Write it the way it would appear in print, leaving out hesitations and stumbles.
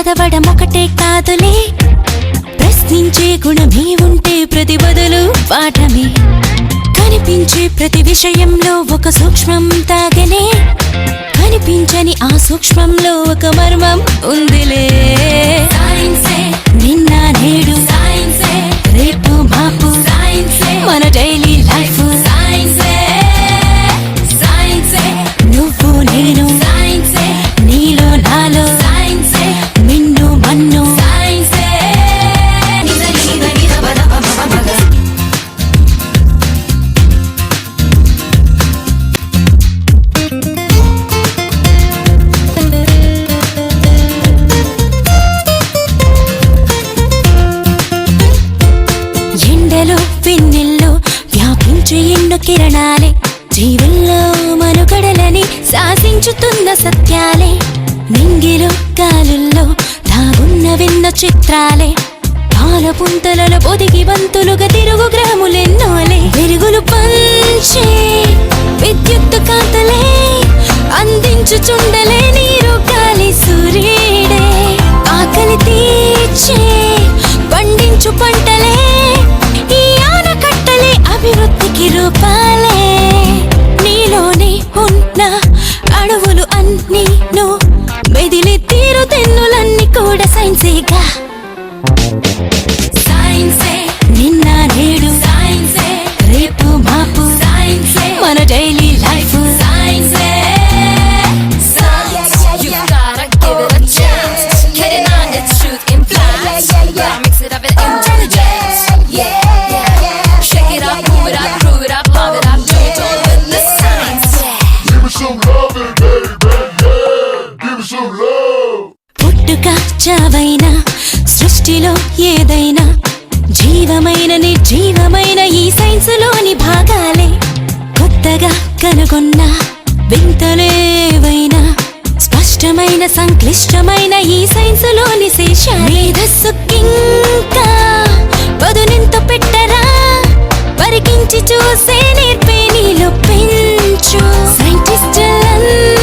చదవడం ఒకటే కాదులే, ప్రశ్నించే గుణమే ఉంటే ప్రతి బదులు పాఠమే. కనిపించే ప్రతి విషయంలో ఒక సూక్ష్మం తాగనే, కనిపించని ఆ సూక్ష్మంలో ఒక మర్మం ఉందిలే. సైన్సే నిన్న నేడు, సైన్సే రేపు మాపు, సైన్సే మన డైలీ లైఫ్. సైన్సే సైన్సే నువ్వు నేను, సైన్సే నీలో నాలో, సైన్సే మిన్ను మన్ను. సైన్సే ఎండలో వెన్నెల్లో వ్యాపించే ఎన్నో కిరణాలే, జీవుల్లో మనుగడలని శాసించుతున్న సత్యాలే. నింగిలో గాలుల్లో దాగున్న విన్న చిత్రాలే, పాల పుంతలలో పొదిగి బంతులుగా తిరుగు గ్రాములెన్నోలే. వెలుగులు పంచే విద్యుత్ కాంతలే, అందించుచుండలే నీరు గాలి సూర్యుడే. ఆకలి తీర్చే పండించు పంటలే, ఈ ఆనకట్టలే అభివృద్ధికి రూపాలే. నీలోనే ఉన్న అడవులు అన్నీ మెదిలి తీరు తెన్నులన్నీ కూడా సైన్సేగా. సైన్సే నిన్న నేడు, సైన్సే రేపు మాపు, సైన్సే మన డైలీ లైఫ్. సైన్సే You gotta give it a chance. Getting on its truth implies. Gotta mix it up with intelligence. Shake it up, move it up, groove it up, love it up, do it all with the science. Give me some loving, baby, yeah. Give me some love. పుట్టుక చావైన సృష్టిలో ఏదైనా, జీవమైన నిర్జీవమైన ఈ సైన్సులోని భాగాలే. కొత్తగా కనుగొన్న వింతలేవైనా, స్పష్టమైన సంక్లిష్టమైన ఈ సైన్సులోని శేషాలే. మేధస్సుకింకా పదునెంత పెట్టరా, పరికించి చూసే నేర్పే నీలో పెంచు. సైంటిస్టులంతా